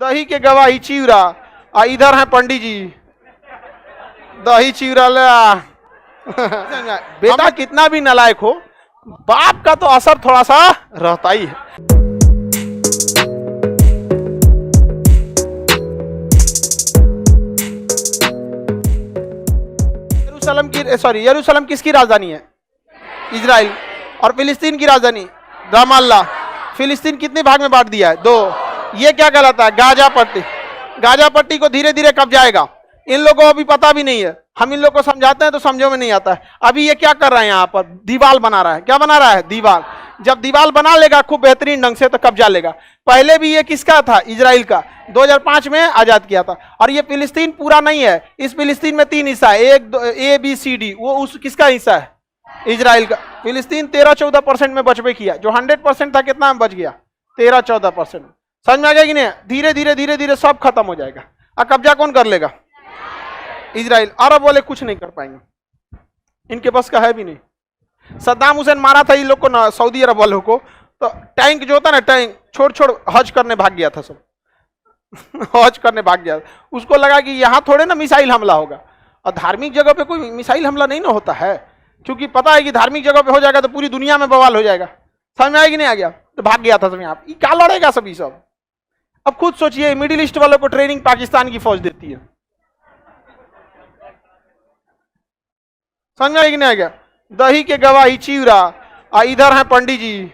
दही के गवाही चिवरा, इधर है पंडित जी, दही चिवरा ले आ। बेटा कितना भी नालायक हो, बाप का तो असर थोड़ा सा रहता ही है। यरूशलेम किसकी राजधानी है? इजराइल। और फिलिस्तीन की राजधानी रामाल्ला। फिलिस्तीन कितने भाग में बांट दिया है? 2। ये क्या कहलाता है? गाजा पट्टी। गाजा पट्टी को धीरे धीरे कब जाएगा, इन लोगों को अभी पता भी नहीं है। हम इन लोगों को समझाते हैं तो समझो में नहीं आता है। अभी ये क्या कर रहा है, यहाँ पर दीवार बना रहा है। क्या बना रहा है? दीवार। जब दीवार बना लेगा खूब बेहतरीन ढंग से तो कब्जा लेगा। पहले भी ये किसका था? इजराइल का। 2005 में आजाद किया था। और ये फिलिस्तीन पूरा नहीं है, इस फिलिस्तीन में 3 हिस्सा है, एक ABCD। वो उस किसका हिस्सा है? इजराइल का। फिलिस्तीन 13-14% में बचबे किया। जो 100% था कितना में बच गया? 13-14%। समझ में आ गया कि नहीं? धीरे धीरे धीरे धीरे सब खत्म हो जाएगा। अब कब्जा कौन कर लेगा? इजराइल। अरब वाले कुछ नहीं कर पाएंगे, इनके बस का है भी नहीं। सद्दाम हुसैन मारा था इन लोग को ना, सऊदी अरब वालों को, तो टैंक जो होता ना, टैंक छोड़ हज करने भाग गया था सब। हज करने भाग गया। उसको लगा कि यहां थोड़े ना मिसाइल हमला होगा। और धार्मिक जगह पे कोई मिसाइल हमला नहीं ना होता है, क्योंकि पता है कि धार्मिक जगह पे हो जाएगा तो पूरी दुनिया में बवाल हो जाएगा। समझ में आया कि नहीं आ गया? तो भाग गया था सब। यहाँ क्या लड़ेगा सभी सब। अब खुद सोचिए, मिडिल ईस्ट वालों को ट्रेनिंग पाकिस्तान की फौज देती है। समझ में आया कि नहीं आ गया? दही के गवाही चिवरा, इधर है पंडित जी,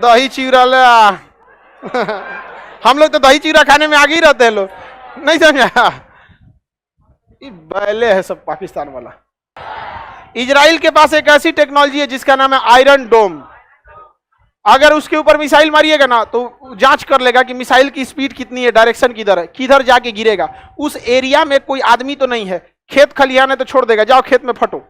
दही चिवरा ले आ। हम लोग तो दही चिवरा खाने में आगे ही रहते हैं लोग, नहीं समझा? बैले है सब पाकिस्तान वाला। इजराइल के पास एक ऐसी टेक्नोलॉजी है जिसका नाम है आयरन डोम। अगर उसके ऊपर मिसाइल मारिएगा ना तो जांच कर लेगा कि मिसाइल की स्पीड कितनी है, डायरेक्शन किधर है, किधर जाके गिरेगा। उस एरिया में कोई आदमी तो नहीं है, खेत खलिहान है तो छोड़ देगा, जाओ खेत में फटो।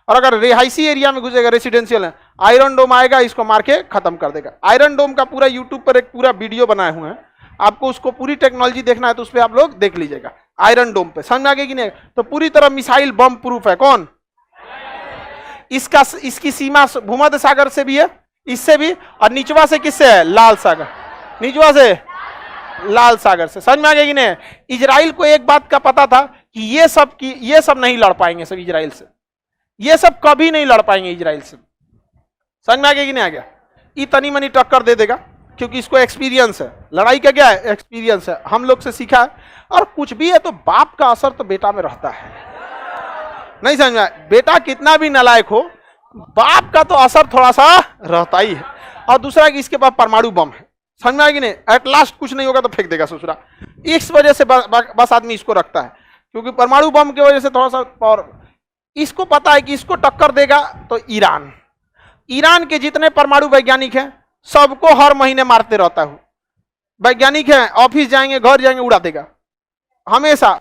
और अगर रिहायशी एरिया में घुसेगा, रेसिडेंशियल है, आयरन डोम आएगा, इसको मार के खत्म कर देगा। आयरन डोम का पूरा यूट्यूब पर एक पूरा वीडियो बनाए हुए हैं, आपको उसको पूरी टेक्नोलॉजी देखना है तो उस पर आप लोग देख लीजिएगा। आयरन डोम पे समझ में आ गया कि नहीं? तो पूरी तरह मिसाइल बम प्रूफ है। कौन? इसकी सीमा भूमध्य सागर से भी है, इससे भी, और निचवा से किससे है? लाल सागर। निचवा से लाल सागर से। समझ में आ गया कि नहीं? इजराइल को एक बात का पता था कि ये सब नहीं लड़ पाएंगे सब इजराइल से, ये सब कभी नहीं लड़ पाएंगे इजराइल से। समझ में आ गया कि नहीं आ गया? ये तनी मनी टक्कर दे देगा, क्योंकि इसको एक्सपीरियंस है। लड़ाई का क्या है? एक्सपीरियंस है। हम लोग से सीखा है। और कुछ भी है तो बाप का असर तो बेटा में रहता है, नहीं समझ में आया? बेटा कितना भी नालायक हो, बाप का तो असर थोड़ा सा रहता ही है। और दूसरा कि इसके पास परमाणु बम है। समझ में आया कि नहीं? एट लास्ट कुछ नहीं होगा तो फेंक देगा ससुरा। इस वजह से बस आदमी इसको रखता है, क्योंकि परमाणु बम की वजह से थोड़ा सा पावर। इसको पता है कि इसको टक्कर देगा तो ईरान के जितने परमाणु वैज्ञानिक हैं सबको हर महीने मारते रहता हूं। वैज्ञानिक हैं, ऑफिस जाएंगे, घर जाएंगे, उड़ा देगा। हमेशा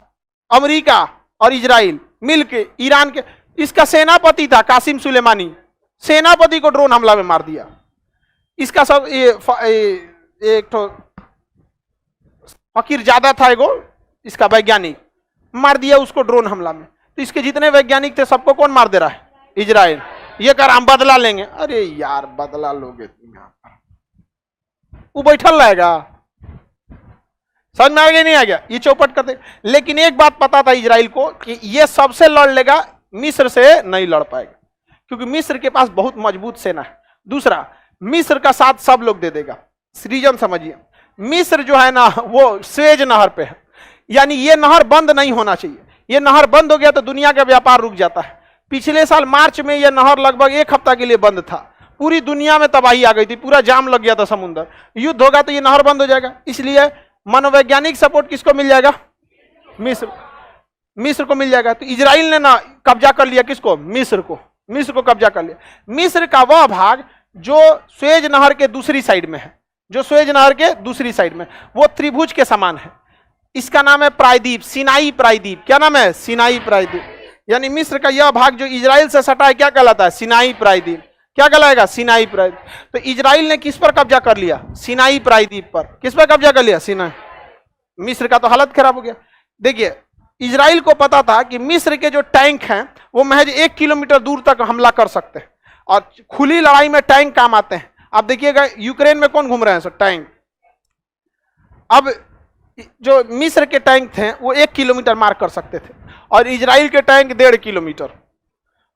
अमेरिका और इजराइल मिलके ईरान के, इसका सेनापति था कासिम सुलेमानी, सेनापति को ड्रोन हमला में मार दिया। इसका सब एक तो फकीर ज्यादा था एगो, इसका वैज्ञानिक मार दिया उसको ड्रोन हमला में। तो इसके जितने वैज्ञानिक थे सबको कौन मार दे रहा है? इजराइल। ये कर हम बदला लेंगे। अरे यार बदला लोगे तुम, यहां पर वो बैठल रहेगा। समझ में आ गया नहीं आ गया? ये चौपट करते। लेकिन एक बात पता था इजराइल को कि ये सबसे लड़ लेगा, मिस्र से नहीं लड़ पाएगा, क्योंकि मिस्र के पास बहुत मजबूत सेना है। दूसरा, मिस्र का साथ सब लोग दे देगा। रीजन समझिए, मिस्र जो है ना वो स्वेज नहर पे है, यानी ये नहर बंद नहीं होना चाहिए। ये नहर बंद हो गया तो दुनिया का व्यापार रुक जाता है। पिछले साल मार्च में यह नहर लगभग 1 हफ्ता के लिए बंद था। पूरी दुनिया में तबाही आ गई थी, पूरा जाम लग गया था समुद्र। युद्ध होगा तो ये नहर बंद हो जाएगा। इसलिए मनोवैज्ञानिक सपोर्ट किसको मिल जाएगा? मिस्र को मिल जाएगा। तो इजराइल ने ना कब्जा कर लिया किसको? मिस्र को कब्जा कर लिया। मिस्र का वह भाग जो स्वेज नहर के दूसरी साइड में है, वो त्रिभुज के समान है। इसका नाम है प्रायद्वीप, सिनाई प्रायद्वीप। क्या नाम है? सिनाई प्रायद्वीप। यानी मिस्र का यह भाग जो इजराइल से सटा है क्या कहलाता है? सिनाई प्रायद्वीप। क्या कहलाएगा? सिनाई प्रायद्वीप। तो इजराइल ने किस पर कब्जा कर लिया? सिनाई प्रायद्वीप पर। किस पर कब्जा कर लिया? सिनाई। मिस्र का तो हालत खराब हो गया। देखिए, इजराइल को पता था कि मिस्र के जो टैंक हैं वो महज 1 किलोमीटर दूर तक हमला कर सकते हैं, और खुली लड़ाई में टैंक काम आते हैं। आप देखिएगा यूक्रेन में कौन घूम रहे हैं? Sir tank. अब जो मिस्र के टैंक थे वो 1 किलोमीटर मार कर सकते थे और इजराइल के टैंक 1.5 किलोमीटर,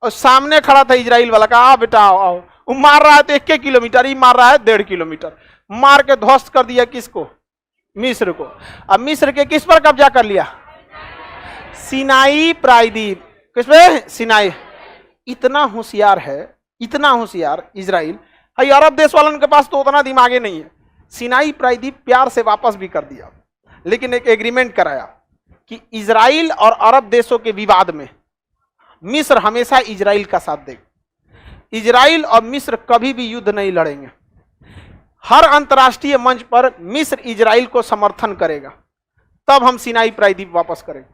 और सामने खड़ा था इजराइल वाला, कहा आओ बेटा आओ आओ। वो मार रहा है तो 1 किलोमीटर, ही मार रहा है 1.5 किलोमीटर, मार के ध्वस्त कर दिया किसको? मिस्र को। अब मिस्र के किस पर कब्जा कर लिया? सिनाई प्रायद्वीप। किस पे? सिनाई। इतना होशियार है, इतना होशियार इजराइल। भाई अरब देश वालों के पास तो उतना दिमाग नहीं है। सिनाई प्रायद्वीप प्यार से वापस भी कर दिया, लेकिन एक एग्रीमेंट कराया कि इजराइल और अरब देशों के विवाद में मिस्र हमेशा इजराइल का साथ देगा। इजराइल और मिस्र कभी भी युद्ध नहीं लड़ेंगे। हर अंतर्राष्ट्रीय मंच पर मिस्र इजराइल को समर्थन करेगा, तब हम सिनाई प्रायद्वीप वापस करेंगे।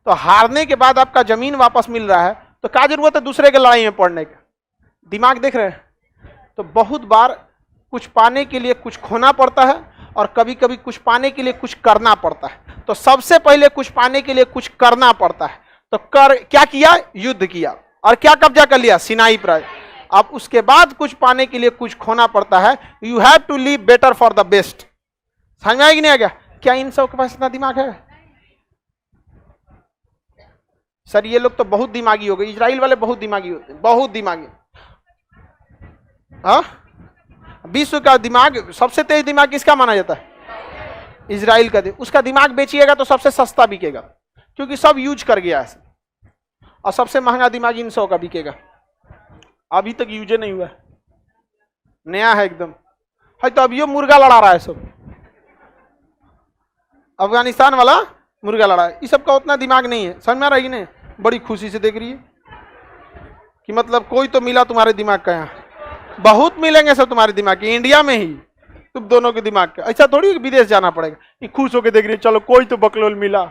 तो हारने के बाद आपका जमीन वापस मिल रहा है तो क्या जरूरत है दूसरे के लड़ाई में पड़ने का? दिमाग देख रहे हैं? तो बहुत बार कुछ पाने के लिए कुछ खोना पड़ता है और कभी कभी कुछ पाने के लिए कुछ करना पड़ता है। तो सबसे पहले कुछ पाने के लिए कुछ करना पड़ता है, तो कर क्या किया? युद्ध किया और क्या कब्जा कर लिया? सिनाई प्रायद्वीप। अब उसके बाद कुछ पाने के लिए कुछ खोना पड़ता है। You have to leave better for the best. समझ में आया कि नहीं आ गया? क्या इन सब के पास इतना दिमाग है? सर ये लोग तो बहुत दिमागी हो गए, इजराइल वाले बहुत दिमागी होते हैं, बहुत दिमागी। हाँ, विश्व का दिमाग सबसे तेज दिमाग किसका माना जाता है? इजराइल का। उसका दिमाग बेचिएगा तो सबसे सस्ता बिकेगा, क्योंकि सब यूज कर गया है, और सबसे महंगा दिमाग इन 100 का बिकेगा। अभी तक यूज नहीं हुआ, नया है एकदम है। तो अभी मुर्गा लड़ा रहा है सब, अफगानिस्तान वाला मुर्गा लड़ा है। इस सब का उतना दिमाग नहीं है। समझ में आ रहा है कि नहीं? बड़ी खुशी से देख रही है कि मतलब कोई तो मिला तुम्हारे दिमाग का। यहाँ बहुत मिलेंगे सब तुम्हारे दिमाग के, इंडिया में ही तुम दोनों के दिमाग का। ऐसा थोड़ी विदेश जाना पड़ेगा कि खुश होकर देख रही है चलो कोई तो बकलोल मिला।